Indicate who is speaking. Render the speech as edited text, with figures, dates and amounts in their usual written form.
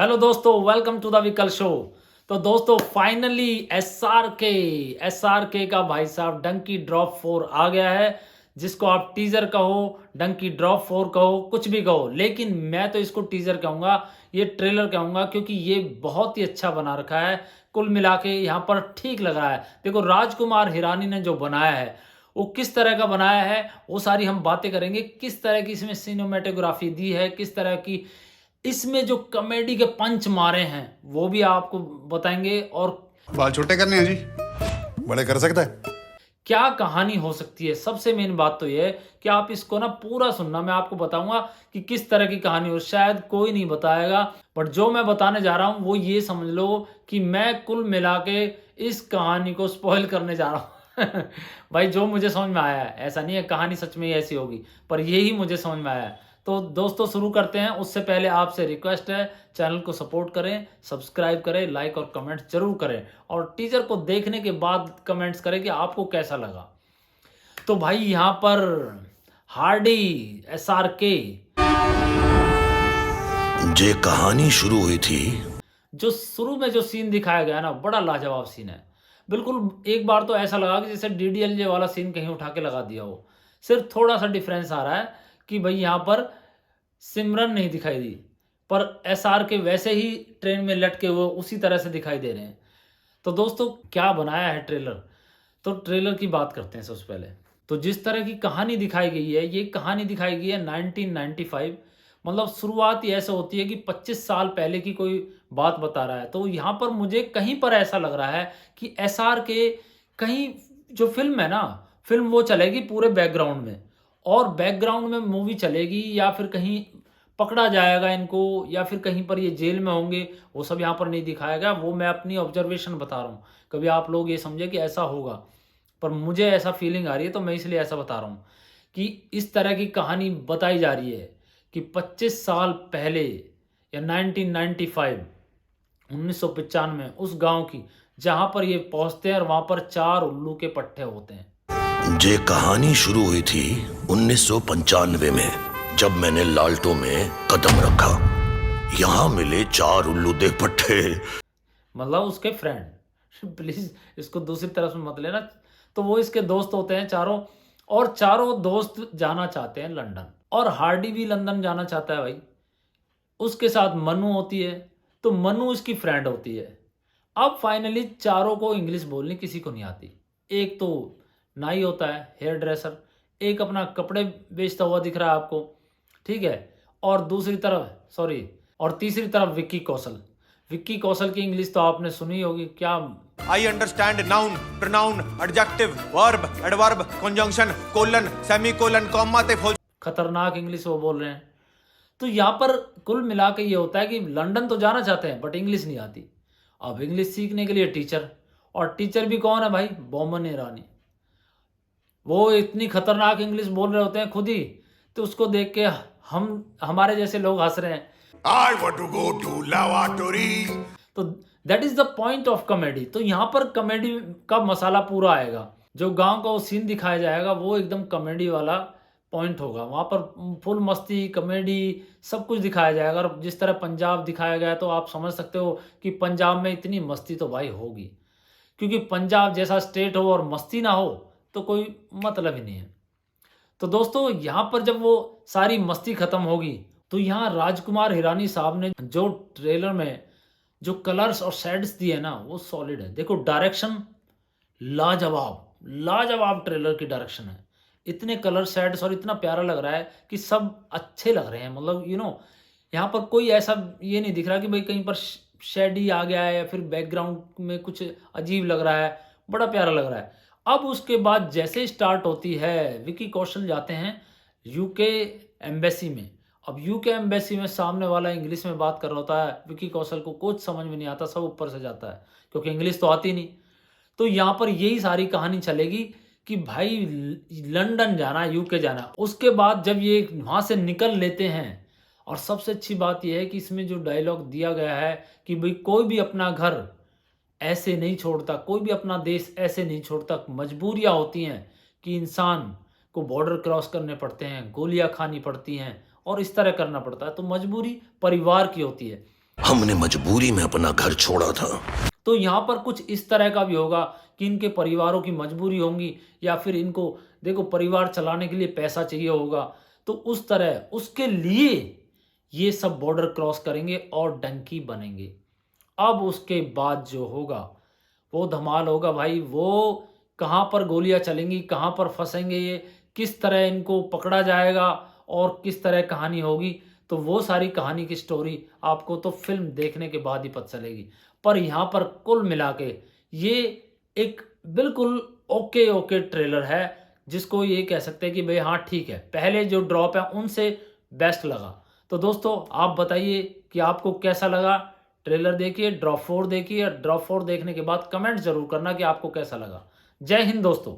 Speaker 1: Hello दोस्तों, welcome to the विकल show. तो दोस्तों फाइनली एसआरके का भाई साहब डंकी ड्रॉप 4 आ गया है। जिसको आप टीजर कहो, डंकी ड्रॉप 4 कहो, कुछ भी कहो, लेकिन मैं तो इसको टीजर कहूँगा, ये ट्रेलर कहूँगा, क्योंकि ये बहुत ही अच्छा बना रखा है। कुल मिला के यहाँ पर ठीक लग रहा है। देखो राजकुमार हिरानी ने जो बनाया है वो किस तरह का बनाया है, वो सारी हम बातें करेंगे। किस तरह की इसमें सिनेमेटोग्राफी दी है, किस तरह की इसमें जो कॉमेडी के पंच मारे हैं वो भी आपको बताएंगे। और
Speaker 2: बाल छोटे करने हैं जी, बड़े कर सकता है।
Speaker 1: क्या कहानी हो सकती है, सबसे मेन बात तो ये है कि आप इसको ना पूरा सुनना। मैं आपको बताऊंगा कि किस तरह की कहानी हो, शायद कोई नहीं बताएगा, बट जो मैं बताने जा रहा हूं वो ये समझ लो कि मैं कुल मिला के इस कहानी को स्पॉइल करने जा रहा हूं। भाई जो मुझे समझ में आया है, ऐसा नहीं है कहानी सच में ही ऐसी होगी, पर यही मुझे समझ में आया है। तो दोस्तों शुरू करते हैं। उससे पहले आपसे रिक्वेस्ट है, चैनल को सपोर्ट करें, सब्सक्राइब करें, लाइक और कमेंट जरूर करें, और टीजर को देखने के बाद कमेंट्स करें कि आपको कैसा लगा। तो भाई यहाँ पर हार्डी एसआरके
Speaker 3: जे कहानी शुरू हुई थी।
Speaker 1: जो शुरू में जो सीन दिखाया गया ना, बड़ा लाजवाब सीन है। बिल्कुल एक बार तो ऐसा लगा कि जैसे डीडीएलजे वाला सीन कहीं उठा के लगा दिया हो। सिर्फ थोड़ा सा डिफरेंस आ रहा है कि भाई यहाँ पर सिमरन नहीं दिखाई दी, पर एसआर के वैसे ही ट्रेन में लटके हुए उसी तरह से दिखाई दे रहे हैं। तो दोस्तों क्या बनाया है ट्रेलर, तो ट्रेलर की बात करते हैं सबसे पहले। तो जिस तरह की कहानी दिखाई गई है, ये कहानी दिखाई गई है 1995। मतलब शुरुआत ही ऐसे होती है कि 25 साल पहले की कोई बात बता रहा है। तो यहाँ पर मुझे कहीं पर ऐसा लग रहा है कि एसआर के कहीं जो फिल्म है ना, फिल्म वो चलेगी पूरे बैकग्राउंड में, और बैकग्राउंड में मूवी चलेगी, या फिर कहीं पकड़ा जाएगा इनको, या फिर कहीं पर ये जेल में होंगे, वो सब यहाँ पर नहीं दिखाया गया। वो मैं अपनी ऑब्जर्वेशन बता रहा हूँ, कभी आप लोग ये समझे कि ऐसा होगा, पर मुझे ऐसा फीलिंग आ रही है तो मैं इसलिए ऐसा बता रहा हूँ कि इस तरह की कहानी बताई जा रही है कि 25 साल पहले या 1995 1995 उस गांव की, जहां पर ये पहुंचते हैं और वहां पर 4 उल्लू के पट्टे होते हैं।
Speaker 3: जे कहानी शुरू हुई थी 1995 में, जब मैंने लाल्टो में कदम रखा। यहाँ मिले 4 उल्लू दे पट्टे।
Speaker 1: मतलब उसके फ्रेंड प्लीज इसको दूसरी तरफ से मत लेना। तो वो इसके दोस्त होते हैं चारों, और चारों दोस्त जाना चाहते हैं लंदन, और हार्डी भी लंदन जाना चाहता है भाई। उसके साथ मनु होती है, तो मनु उसकी फ्रेंड होती है। अब फाइनली चारों को इंग्लिश बोलनी किसी को नहीं आती। एक तो नाई होता है, हेयर ड्रेसर, एक अपना कपड़े बेचता हुआ दिख रहा है आपको, ठीक है, और दूसरी तरफ सॉरी और तीसरी तरफ विक्की कौशल। विक्की कौशल की इंग्लिश तो आपने सुनी होगी, क्या
Speaker 4: I understand noun, pronoun, adjective, verb, adverb, conjunction, colon, semicolon, comma ते फौज।
Speaker 1: खतरनाक इंग्लिश वो बोल रहे हैं। तो यहाँ पर कुल मिला के ये होता है कि लंदन तो जाना चाहते हैं बट इंग्लिश नहीं आती। अब इंग्लिश सीखने के लिए टीचर, और टीचर भी कौन है भाई, बोमन ईरानी। वो इतनी खतरनाक इंग्लिश बोल रहे होते हैं खुद ही, तो उसको देख के हम हमारे जैसे लोग हंस रहे हैं।
Speaker 2: I want to go to lavatory.
Speaker 1: तो that is the point of comedy. तो यहाँ पर कॉमेडी का मसाला पूरा आएगा। जो गांव का वो सीन दिखाया जाएगा वो एकदम कॉमेडी वाला पॉइंट होगा। वहाँ पर फुल मस्ती कॉमेडी सब कुछ दिखाया जाएगा। और जिस तरह पंजाब दिखाया गया तो आप समझ सकते हो कि पंजाब में इतनी मस्ती तो भाई होगी, क्योंकि पंजाब जैसा स्टेट हो और मस्ती ना हो तो कोई मतलब ही नहीं है। तो दोस्तों यहाँ पर जब वो सारी मस्ती खत्म होगी, तो यहाँ राजकुमार हिरानी साहब ने जो ट्रेलर में जो कलर्स और शेड्स दिए ना, वो सॉलिड है। देखो डायरेक्शन लाजवाब, लाजवाब ट्रेलर की डायरेक्शन है। इतने कलर शेड्स और इतना प्यारा लग रहा है कि सब अच्छे लग रहे हैं। मतलब यहाँ पर कोई ऐसा ये नहीं दिख रहा कि भाई कहीं पर शेडी आ गया है या फिर बैकग्राउंड में कुछ अजीब लग रहा है। बड़ा प्यारा लग रहा है। अब उसके बाद जैसे स्टार्ट होती है, विकी कौशल जाते हैं यूके एम्बेसी में। अब यूके एम्बेसी में सामने वाला इंग्लिश में बात कर रहा होता है, विकी कौशल को कुछ समझ में नहीं आता, सब ऊपर से जाता है क्योंकि इंग्लिश तो आती नहीं। तो यहाँ पर यही सारी कहानी चलेगी कि भाई लंदन जाना, यूके जाना। उसके बाद जब ये वहाँ से निकल लेते हैं, और सबसे अच्छी बात यह है कि इसमें जो डायलॉग दिया गया है कि भाई कोई भी अपना घर ऐसे नहीं छोड़ता, कोई भी अपना देश ऐसे नहीं छोड़ता। मजबूरियाँ होती हैं कि इंसान को बॉर्डर क्रॉस करने पड़ते हैं, गोलियाँ खानी पड़ती हैं और इस तरह करना पड़ता है। तो मजबूरी परिवार की होती है।
Speaker 3: हमने मजबूरी में अपना घर छोड़ा था।
Speaker 1: तो यहाँ पर कुछ इस तरह का भी होगा कि इनके परिवारों की मजबूरी होंगी, या फिर इनको देखो परिवार चलाने के लिए पैसा चाहिए होगा, तो उस तरह उसके लिए ये सब बॉर्डर क्रॉस करेंगे और डंकी बनेंगे। अब उसके बाद जो होगा वो धमाल होगा भाई। वो कहाँ पर गोलियां चलेंगी, कहाँ पर फंसेंगे, ये किस तरह इनको पकड़ा जाएगा और किस तरह कहानी होगी, तो वो सारी कहानी की स्टोरी आपको तो फिल्म देखने के बाद ही पता चलेगी। पर यहाँ पर कुल मिला के ये एक बिल्कुल ओके ओके ट्रेलर है, जिसको ये कह सकते हैं कि भाई हाँ ठीक है, पहले जो ड्रॉप है उनसे बेस्ट लगा। तो दोस्तों आप बताइए कि आपको कैसा लगा। ट्रेलर देखिए, ड्रॉप 4 देखिए, ड्रॉप 4 देखने के बाद कमेंट जरूर करना कि आपको कैसा लगा। जय हिंद दोस्तों।